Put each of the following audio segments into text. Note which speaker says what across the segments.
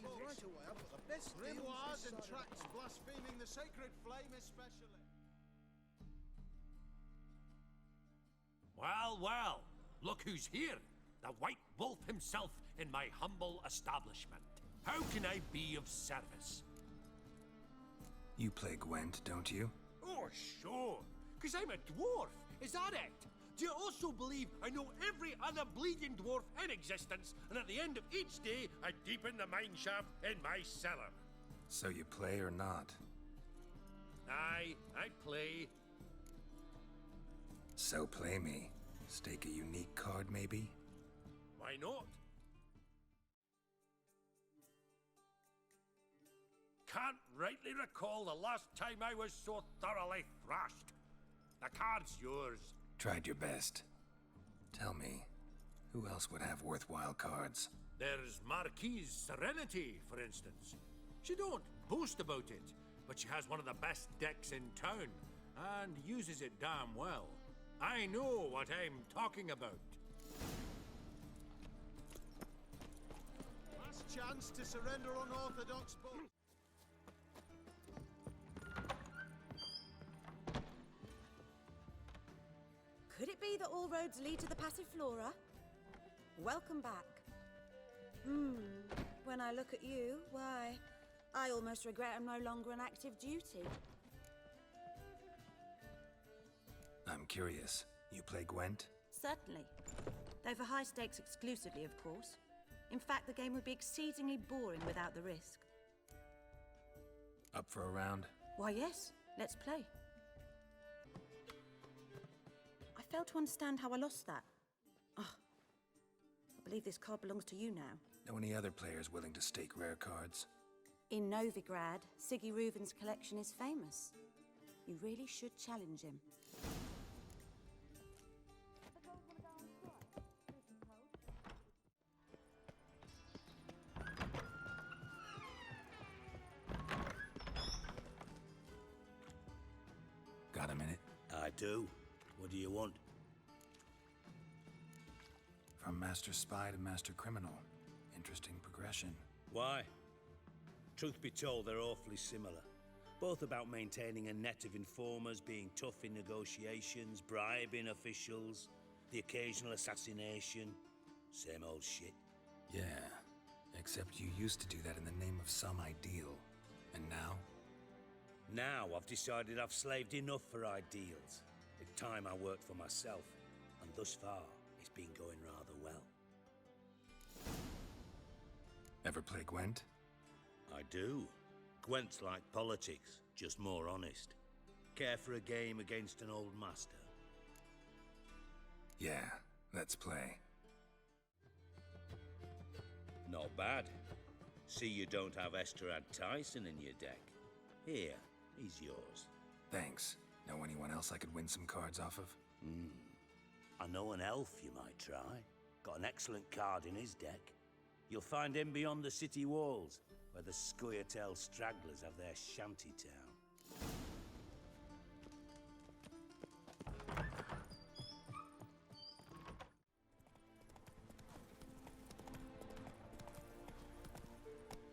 Speaker 1: right away. I've got the best
Speaker 2: grimoires and tracts blaspheming the sacred flame especially.
Speaker 3: Well, well, look who's here. The White Wolf himself in my humble establishment. How can I be of service?
Speaker 4: You play Gwent, don't you?
Speaker 3: Oh, sure. 'Cause I'm a dwarf. Is that it? Do you also believe I know every other bleeding dwarf in existence, and at the end of each day, I deepen the mineshaft in my cellar?
Speaker 4: So you play or not?
Speaker 3: Aye, I play.
Speaker 4: So play me. Stake a unique card, maybe?
Speaker 3: Why not? Can't rightly recall the last time I was so thoroughly thrashed. The card's yours.
Speaker 4: Tried your best. Tell me, who else would have worthwhile cards?
Speaker 3: There's Marquise Serenity, for instance. She don't boast about it, but she has one of the best decks in town, and uses it damn well. I know what I'm talking about.
Speaker 2: Last chance to surrender unorthodox bull.
Speaker 5: Could it be that all roads lead to the Passiflora? Welcome back. When I look at you, why, I almost regret I'm no longer on active duty.
Speaker 4: I'm curious. You play Gwent?
Speaker 5: Certainly. Though for high stakes exclusively, of course. In fact, the game would be exceedingly boring without the risk.
Speaker 4: Up for a round?
Speaker 5: Why, yes. Let's play. I fail to understand how I lost that. Oh, I believe this card belongs to you now.
Speaker 4: Know any other players willing to stake rare cards?
Speaker 5: In Novigrad, Siggy Reuven's collection is famous. You really should challenge him.
Speaker 4: Got a minute?
Speaker 6: I do. What do you want?
Speaker 4: From Master Spy to Master Criminal. Interesting progression.
Speaker 6: Why? Truth be told, they're awfully similar. Both about maintaining a net of informers, being tough in negotiations, bribing officials, the occasional assassination. Same old shit.
Speaker 4: Yeah, except you used to do that in the name of some ideal. And now?
Speaker 6: Now I've decided I've slaved enough for ideals. It's time I worked for myself, and thus far, it's been going rather well.
Speaker 4: Ever play Gwent?
Speaker 6: I do. Gwent's like politics, just more honest. Care for a game against an old master?
Speaker 4: Yeah, let's play.
Speaker 6: Not bad. See you don't have Esterad Tyson in your deck. Here, he's yours.
Speaker 4: Thanks. Know anyone else I could win some cards off of?
Speaker 6: I know an elf you might try. Got an excellent card in his deck. You'll find him beyond the city walls, where the Scoia'teal stragglers have their shanty town.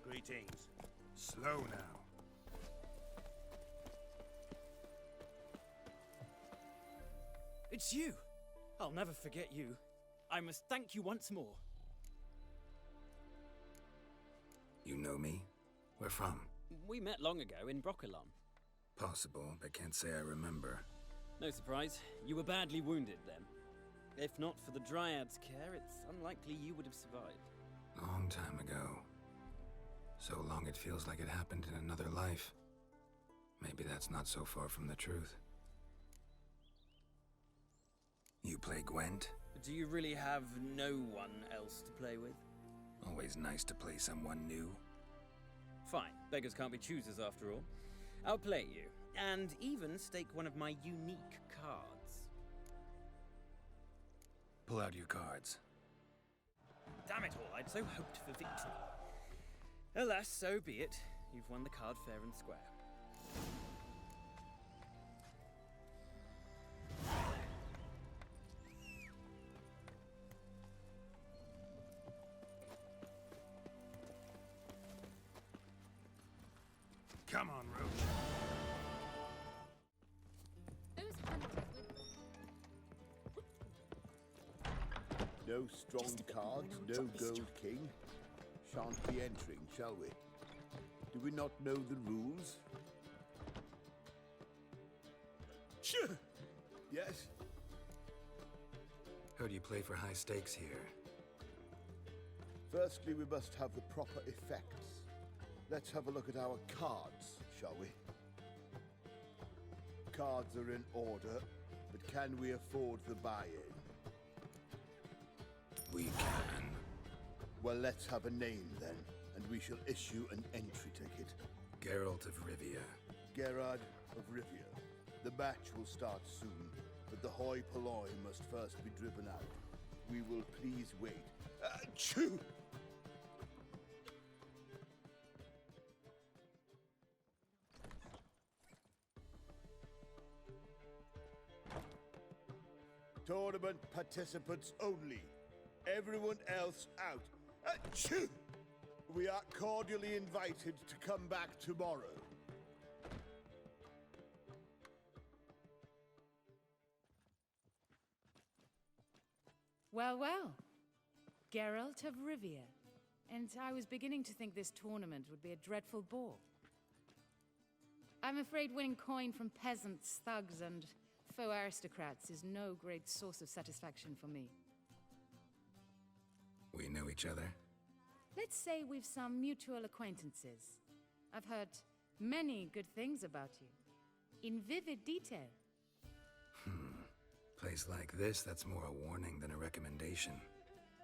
Speaker 6: Greetings.
Speaker 4: Slow now.
Speaker 7: It's you! I'll never forget you. I must thank you once more.
Speaker 4: You know me? Where from?
Speaker 7: We met long ago in Broccolon.
Speaker 4: Possible, but can't say I remember.
Speaker 7: No surprise, you were badly wounded then. If not for the Dryad's care, it's unlikely you would have survived.
Speaker 4: Long time ago. So long it feels like it happened in another life. Maybe that's not so far from the truth. You play Gwent?
Speaker 7: Do you really have no one else to play with?
Speaker 4: Always nice to play someone new.
Speaker 7: Fine, beggars can't be choosers after all. I'll play you, and even stake one of my unique cards.
Speaker 4: Pull out your cards.
Speaker 7: Damn it all, I'd so hoped for victory. Alas, so be it. You've won the card fair and square.
Speaker 4: Come on, Roach.
Speaker 1: Who's hunted with...
Speaker 8: No strong cards, no gold king. Shan't be entering, shall we? Do we not know the rules? Yes?
Speaker 4: Heard you play for high stakes here.
Speaker 8: Firstly, we must have the proper effects. Let's have a look at our cards, shall we? Cards are in order, but can we afford the buy-in?
Speaker 4: We can.
Speaker 8: Well, let's have a name then, and we shall issue an entry ticket.
Speaker 4: Geralt of Rivia.
Speaker 8: Gerard of Rivia. The match will start soon, but the hoi polloi must first be driven out. We will please wait. Achoo! Tournament participants only. Everyone else out. Achoo! We are cordially invited to come back tomorrow.
Speaker 1: Well, well. Geralt of Rivia. And I was beginning to think this tournament would be a dreadful bore. I'm afraid winning coin from peasants, thugs, and faux aristocrats is no great source of satisfaction for me.
Speaker 4: We know each other.
Speaker 1: Let's say we've some mutual acquaintances. I've heard many good things about you. In vivid detail.
Speaker 4: Place like this, that's more a warning than a recommendation.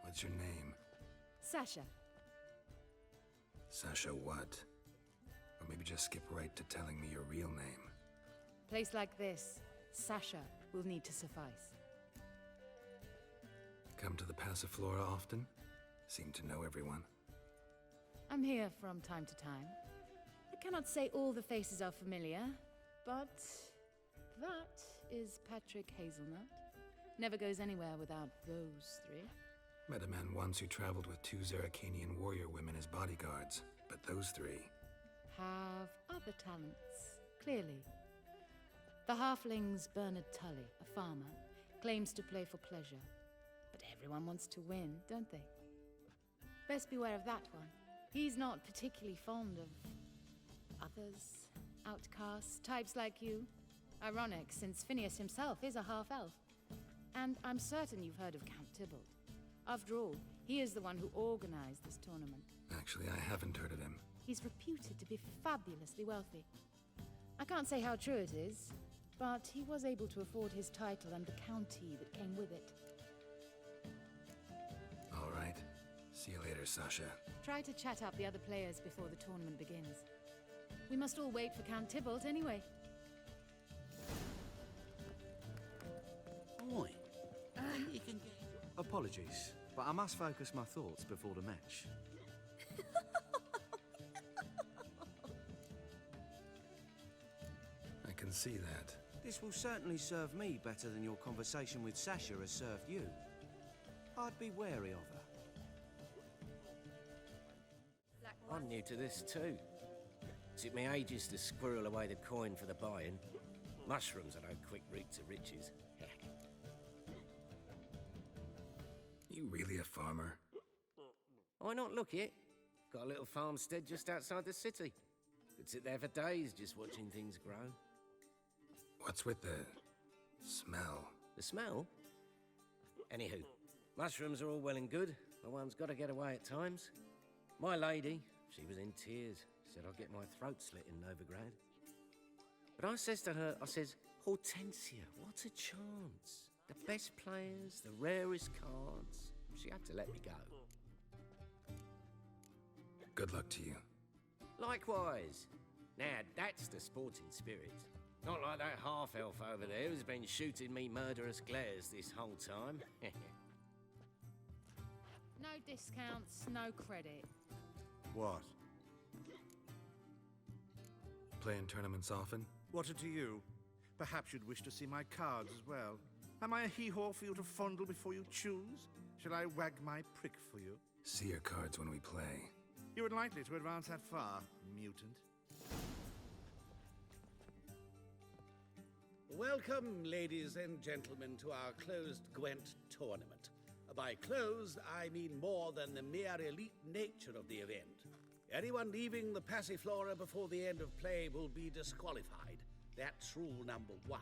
Speaker 4: What's your name?
Speaker 1: Sasha.
Speaker 4: Sasha what? Or maybe just skip right to telling me your real name.
Speaker 1: Place like this, Sasha will need to suffice.
Speaker 4: Come to the Passiflora often? Seem to know everyone.
Speaker 1: I'm here from time to time. I cannot say all the faces are familiar, but that is Patrick Hazelnut. Never goes anywhere without those three.
Speaker 4: Met a man once who traveled with 2 Zeracanian warrior women as bodyguards, but those 3...
Speaker 1: Have other talents, clearly. The halfling's Bernard Tulle, a farmer, claims to play for pleasure. But everyone wants to win, don't they? Best beware of that one. He's not particularly fond of others, outcasts, types like you. Ironic, since Phineas himself is a half-elf. And I'm certain you've heard of Count Tybalt. After all, he is the one who organized this tournament.
Speaker 4: Actually, I haven't heard of him.
Speaker 1: He's reputed to be fabulously wealthy. I can't say how true it is, but he was able to afford his title and the county that came with it.
Speaker 4: All right. See you later, Sasha.
Speaker 1: Try to chat up the other players before the tournament begins. We must all wait for Count Tybalt anyway.
Speaker 9: Oi. You can... Apologies, but I must focus my thoughts before the match.
Speaker 4: I can see that.
Speaker 9: This will certainly serve me better than your conversation with Sasha has served you. I'd be wary of her.
Speaker 10: I'm new to this too. Took me ages to squirrel away the coin for the buy-in. Mushrooms are no quick route to riches.
Speaker 4: You really a farmer?
Speaker 10: Why not look it? Got a little farmstead just outside the city. Could sit there for days just watching things grow.
Speaker 4: What's with the smell?
Speaker 10: The smell? Anywho, mushrooms are all well and good, but one's got to get away at times. My lady, she was in tears, said I'd get my throat slit in Novigrad. But I says to her, I says, Hortensia, what a chance. The best players, the rarest cards. She had to let me go.
Speaker 4: Good luck to you.
Speaker 10: Likewise. Now, that's the sporting spirit. Not like that half-elf over there who's been shooting me murderous glares this whole time.
Speaker 1: No discounts, no credit.
Speaker 2: What?
Speaker 4: Playing tournaments often?
Speaker 2: What to you? Perhaps you'd wish to see my cards as well. Am I a hee-haw for you to fondle before you choose? Shall I wag my prick for you?
Speaker 4: See your cards when we play.
Speaker 2: You would likely to advance that far, mutant.
Speaker 11: Welcome, ladies and gentlemen, to our closed Gwent tournament. By closed, I mean more than the mere elite nature of the event. Anyone leaving the Passiflora before the end of play will be disqualified. That's rule number 1.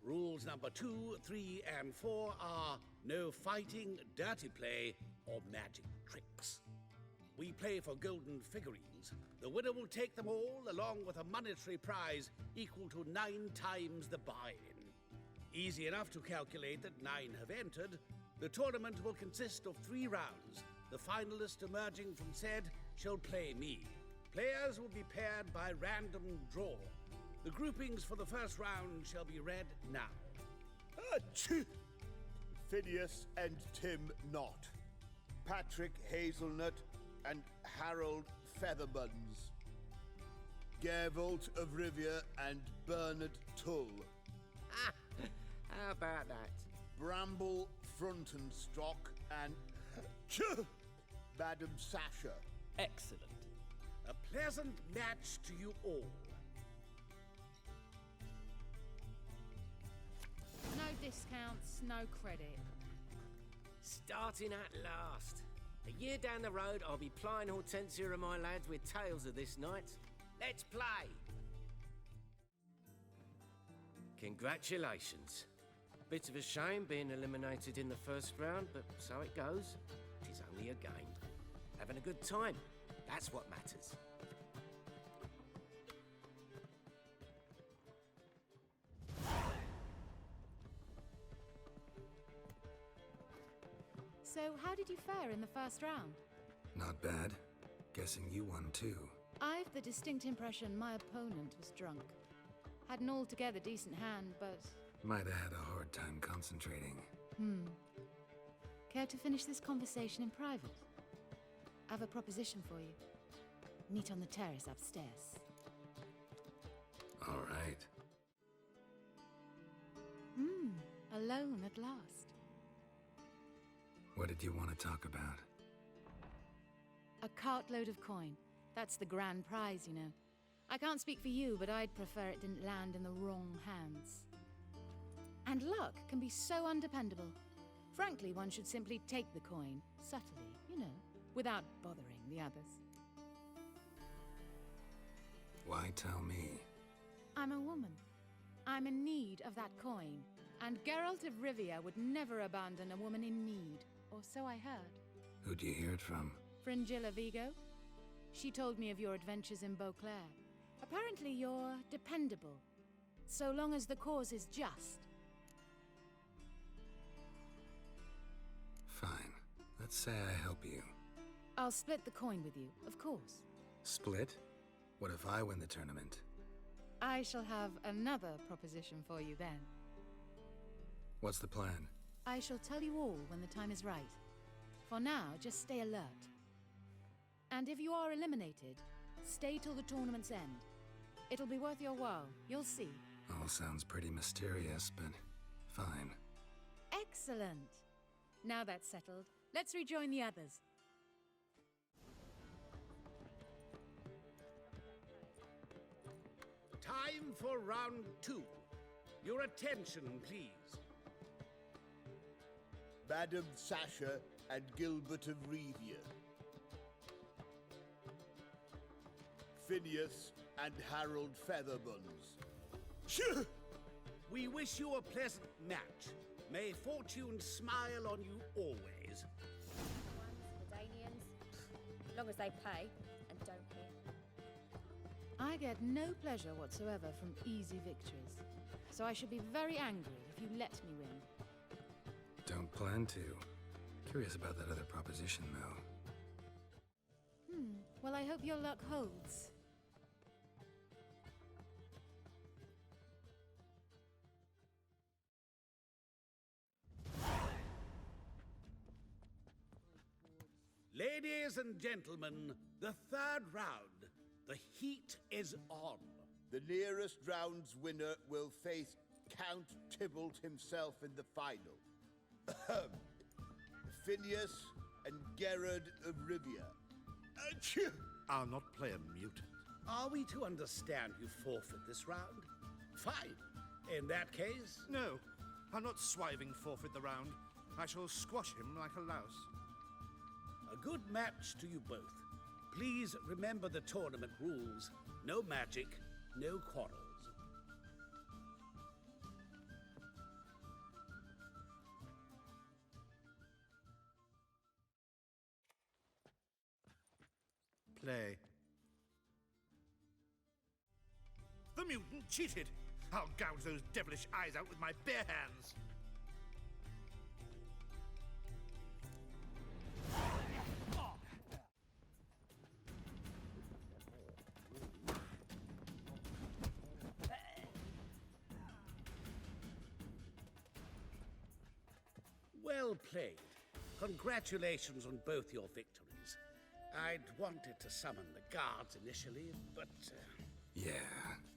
Speaker 11: Rules number 2, 3, and 4 are no fighting, dirty play, or magic tricks. We play for golden figurines. The winner will take them all, along with a monetary prize equal to 9 times the buy-in. Easy enough to calculate that 9 have entered. The tournament will consist of 3 rounds. The finalist emerging from said shall play me. Players will be paired by random draw. The groupings for the first round shall be read now.
Speaker 8: Achoo! Phineas and Tim Knott. Patrick Hazelnut and Harold Featherbuns. Gervolt of Rivia and Bernard Tulle.
Speaker 10: How about that?
Speaker 8: Bramble Frontenstock and Madam Sasha.
Speaker 7: Excellent.
Speaker 11: A pleasant match to you all.
Speaker 1: No discounts, no credit.
Speaker 10: Starting at last. A year down the road, I'll be plying Hortensia and my lads with tales of this night. Let's play! Congratulations. Bit of a shame being eliminated in the first round, but so it goes. It is only a game. Having a good time. That's what matters.
Speaker 1: So, how did you fare in the first round?
Speaker 4: Not bad. Guessing you won too.
Speaker 1: I've the distinct impression my opponent was drunk. Had an altogether decent hand, but...
Speaker 4: Might have had a hard time concentrating.
Speaker 1: Care to finish this conversation in private? I have a proposition for you. Meet on the terrace upstairs.
Speaker 4: All right.
Speaker 1: Alone at last.
Speaker 4: What did you want to talk about?
Speaker 1: A cartload of coin. That's the grand prize, you know. I can't speak for you, but I'd prefer it didn't land in the wrong hands. And luck can be so undependable. Frankly, one should simply take the coin, subtly, you know, without bothering the others.
Speaker 4: Why tell me?
Speaker 1: I'm a woman. I'm in need of that coin. And Geralt of Rivia would never abandon a woman in need, or so I heard.
Speaker 4: Who'd you hear it from?
Speaker 1: Fringilla Vigo. She told me of your adventures in Beauclair. Apparently you're dependable, so long as the cause is just.
Speaker 4: Fine. Let's say I help you.
Speaker 1: I'll split the coin with you, of course.
Speaker 4: Split? What if I win the tournament?
Speaker 1: I shall have another proposition for you then.
Speaker 4: What's the plan?
Speaker 1: I shall tell you all when the time is right. For now, just stay alert. And if you are eliminated, stay till the tournament's end. It'll be worth your while, you'll see.
Speaker 4: All sounds pretty mysterious, but fine.
Speaker 1: Excellent! Now that's settled, let's rejoin the others.
Speaker 11: Time for round 2. Your attention, please.
Speaker 8: Madam Sasha and Gilbert of Revia. Phineas and Harold Featherbuns.
Speaker 11: We wish you a pleasant match. May fortune smile on you always.
Speaker 12: Danians, long as they pay and don't care.
Speaker 1: I get no pleasure whatsoever from easy victories, so I should be very angry if you let me win.
Speaker 4: Don't plan to. Curious about that other proposition, though.
Speaker 1: Well, I hope your luck holds.
Speaker 11: Ladies and gentlemen, the third round. The heat is on.
Speaker 8: The nearest round's winner will face Count Tybalt himself in the final. Phineas and Gerard of Rivia. Achoo!
Speaker 2: I'll not play a mutant.
Speaker 11: Are we to understand you forfeit this round? Fine. In that case,
Speaker 2: No, I'll not swiving forfeit the round. I shall squash him like a louse.
Speaker 11: a good match to you both. Please remember the tournament rules. No magic, no quarrels.
Speaker 2: Play. The mutant cheated! I'll gouge those devilish eyes out with my bare hands!
Speaker 11: Well played. Congratulations on both your victories. I'd wanted to summon the guards initially, but
Speaker 4: Yeah,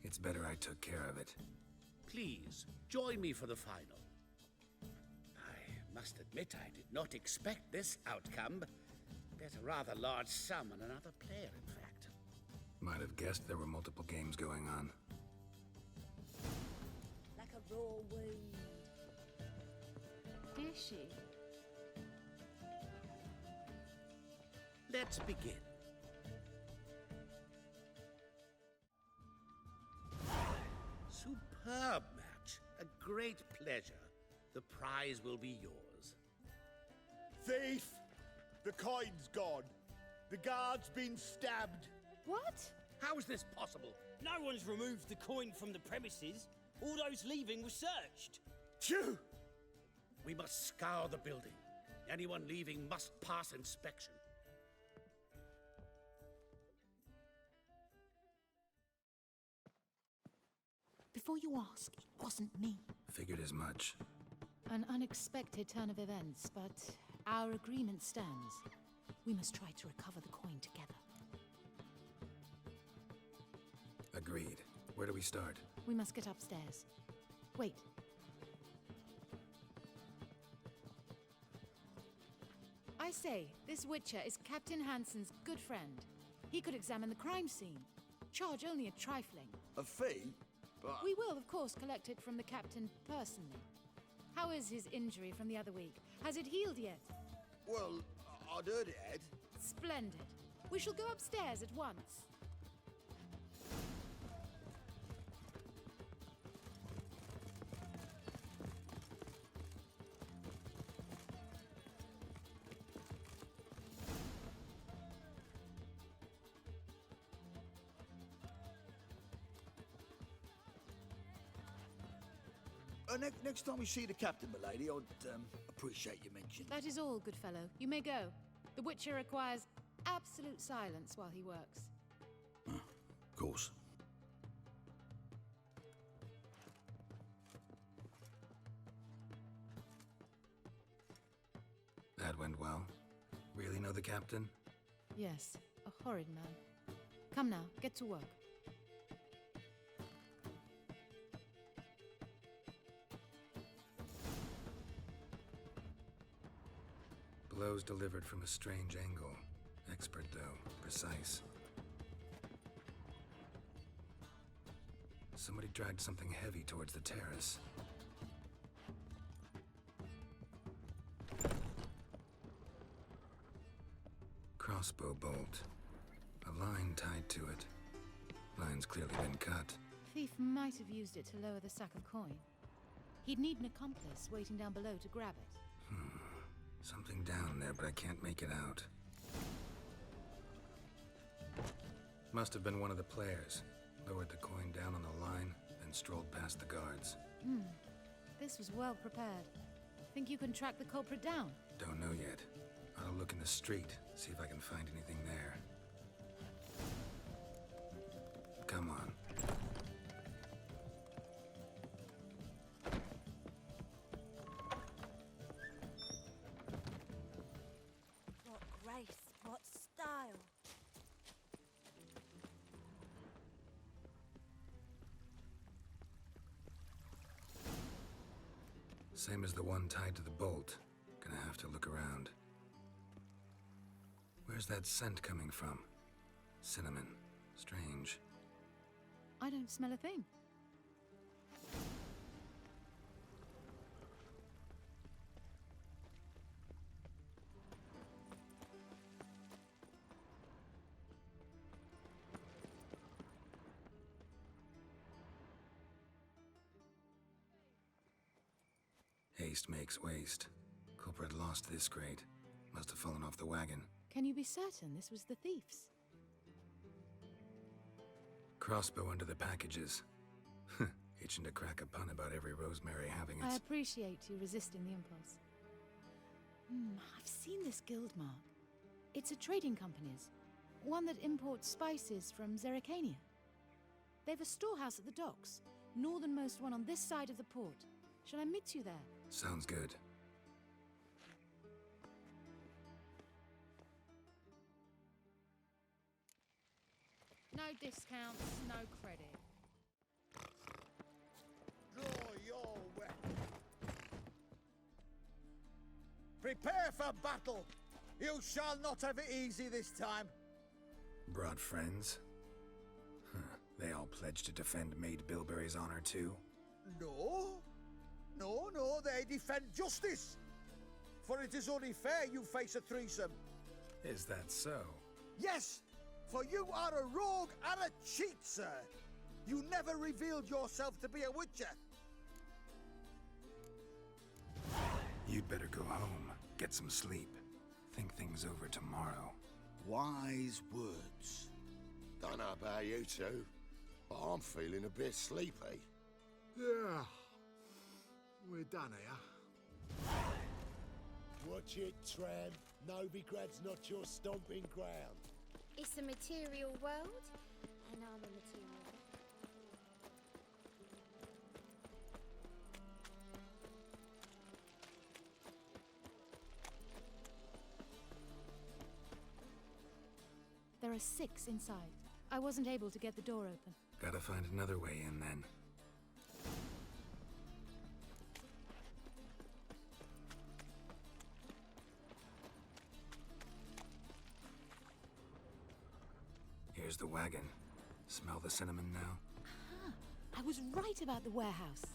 Speaker 4: it's better I took care of it.
Speaker 11: please join me for the final. I must admit I did not expect this outcome. Bet a rather large sum on another player, in fact.
Speaker 4: Might have guessed there were multiple games going on.
Speaker 12: Like a raw wound.
Speaker 1: Is she?
Speaker 11: Let's begin. Superb match. A great pleasure. The prize will be yours.
Speaker 8: Thief! The coin's gone. The guard's been stabbed.
Speaker 1: What?
Speaker 11: How is this possible?
Speaker 13: No one's removed the coin from the premises. All those leaving were searched.
Speaker 8: Phew!
Speaker 11: We must scour the building. Anyone leaving must pass inspection.
Speaker 1: Before you ask, it wasn't me.
Speaker 4: Figured as much.
Speaker 1: An unexpected turn of events, but our agreement stands. We must try to recover the coin together.
Speaker 4: Agreed. Where do we start?
Speaker 1: We must get upstairs. Wait. I say, this Witcher is Captain Hansen's good friend. He could examine the crime scene. Charge only a trifling.
Speaker 8: A fee? But
Speaker 1: We will, of course, collect it from the captain personally. How is his injury from the other week? Has it healed yet?
Speaker 8: well, I'd heard it had.
Speaker 1: Splendid. We shall go upstairs at once.
Speaker 8: Next time we see the captain, milady, I'd appreciate you mentioning.
Speaker 1: That is all, good fellow. You may go. The Witcher requires absolute silence while he works.
Speaker 8: Of course.
Speaker 4: That went well. Really know the captain?
Speaker 1: Yes, a horrid man. Come now, get to work.
Speaker 4: Blows delivered from a strange angle. Expert, though. Precise. Somebody dragged something heavy towards the terrace. Crossbow bolt. A line tied to it. Line's clearly been cut.
Speaker 1: Thief might have used it to lower the sack of coin. He'd need an accomplice waiting down below to grab it.
Speaker 4: Something down there, but I can't make it out. Must have been one of the players. Lowered the coin down on the line, then strolled past the guards.
Speaker 1: This was well prepared. Think you can track the culprit down?
Speaker 4: Don't know yet. I'll look in the street, see if I can find anything there. Come on.
Speaker 5: What grace, what style.
Speaker 4: Same as the one tied to the bolt. Gonna have to look around. Where's that scent coming from? Cinnamon. Strange.
Speaker 1: I don't smell a thing.
Speaker 4: Haste makes waste. Culprit lost this crate. Must have fallen off the wagon.
Speaker 1: Can you be certain this was the thief's?
Speaker 4: Crossbow under the packages. Itching to crack a pun about every Rosemary having
Speaker 1: I
Speaker 4: its...
Speaker 1: appreciate you resisting the impulse. I've seen this guild mark. It's a trading company's. One that imports spices from Zerrikania. They've a storehouse at the docks. Northernmost one on this side of the port. Shall I meet you there?
Speaker 4: Sounds good.
Speaker 1: No discounts, no credit.
Speaker 8: Draw your weapon. Prepare for battle. You shall not have it easy this time.
Speaker 4: Brought friends? They all pledged to defend Maid Bilberry's honor too?
Speaker 8: No. No, they defend justice. For it is only fair you face a threesome.
Speaker 4: Is that so?
Speaker 8: Yes, for you are a rogue and a cheat, sir. You never revealed yourself to be a witcher.
Speaker 4: You'd better go home, get some sleep. Think things over tomorrow.
Speaker 8: Wise words.
Speaker 14: Don't know about you two, but I'm feeling a bit sleepy.
Speaker 15: Yeah. We're done here.
Speaker 14: Watch it, tramp. Novigrad's not your stomping ground.
Speaker 12: It's a material world, and I'm a material.
Speaker 1: There are 6 inside. I wasn't able to get the door open.
Speaker 4: Gotta find another way in then. Here's the wagon. Smell the cinnamon now?
Speaker 1: I was right about the warehouse.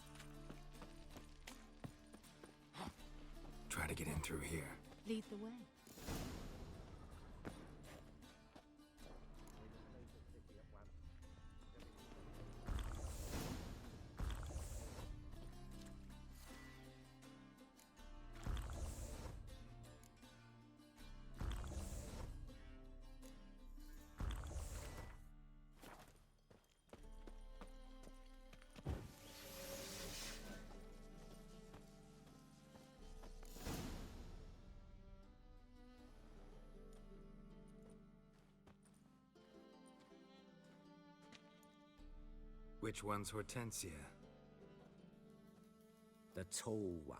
Speaker 4: Try to get in through here.
Speaker 1: Lead the way.
Speaker 4: Which one's Hortensia?
Speaker 10: The tall one.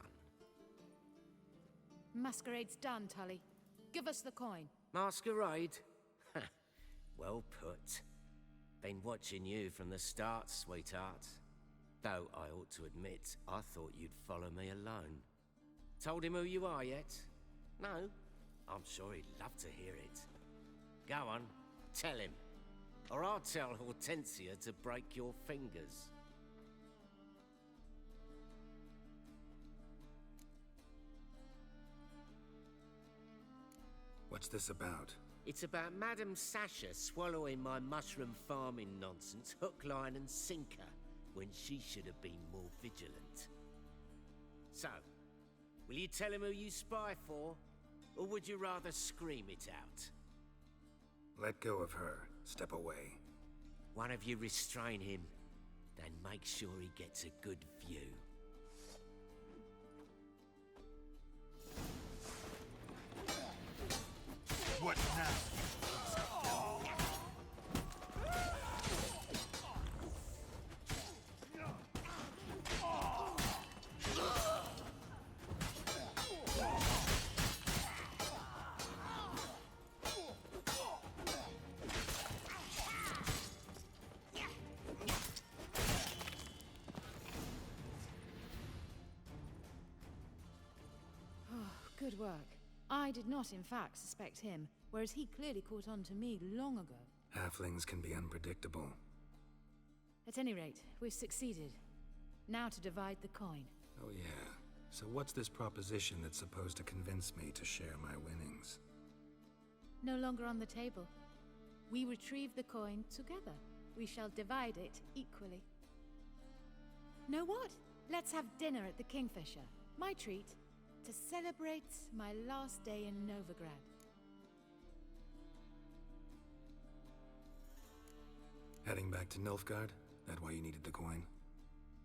Speaker 1: Masquerade's done, Tully. Give us the coin.
Speaker 10: Masquerade? Well put. Been watching you from the start, sweetheart. Though I ought to admit, I thought you'd follow me alone. Told him who you are yet? No? I'm sure he'd love to hear it. Go on, tell him. Or I'll tell Hortensia to break your fingers.
Speaker 4: What's this about?
Speaker 10: It's about Madame Sasha swallowing my mushroom farming nonsense hook, line and sinker when she should have been more vigilant. So, will you tell him who you spy for? Or would you rather scream it out?
Speaker 4: Let go of her. Step away.
Speaker 10: One of you restrain him, then make sure he gets a good view.
Speaker 15: What now?
Speaker 1: Good work. I did not, in fact, suspect him, whereas he clearly caught on to me long ago.
Speaker 4: Halflings can be unpredictable.
Speaker 1: At any rate, we've succeeded. Now to divide the coin.
Speaker 4: Oh yeah. So what's this proposition that's supposed to convince me to share my winnings?
Speaker 1: No longer on the table. We retrieve the coin together. We shall divide it equally. Know what? Let's have dinner at the Kingfisher. My treat, to celebrate my last day in Novigrad.
Speaker 4: Heading back to Nilfgaard? That why you needed the coin?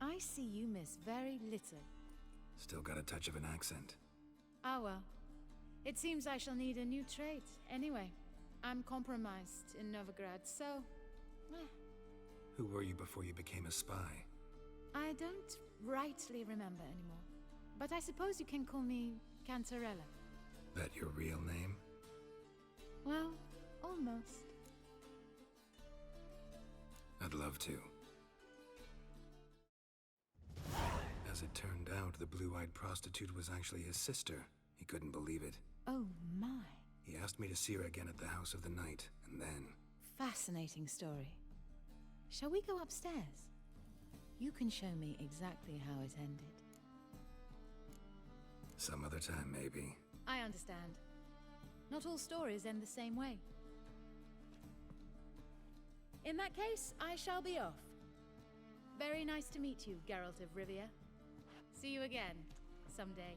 Speaker 1: I see you miss very little.
Speaker 4: Still got a touch of an accent.
Speaker 1: Ah well. It seems I shall need a new trait. Anyway, I'm compromised in Novigrad, so...
Speaker 4: Who were you before you became a spy?
Speaker 1: I don't rightly remember anymore. But I suppose you can call me Cantarella.
Speaker 4: That your real name?
Speaker 1: Well, almost.
Speaker 4: I'd love to. As it turned out, the blue-eyed prostitute was actually his sister. He couldn't believe it.
Speaker 1: Oh my.
Speaker 4: He asked me to see her again at the House of the Night, and then...
Speaker 1: Fascinating story. Shall we go upstairs? You can show me exactly how it ended.
Speaker 4: Some other time, maybe.
Speaker 1: I understand. Not all stories end the same way. In that case, I shall be off. Very nice to meet you, Geralt of Rivia. See you again, someday.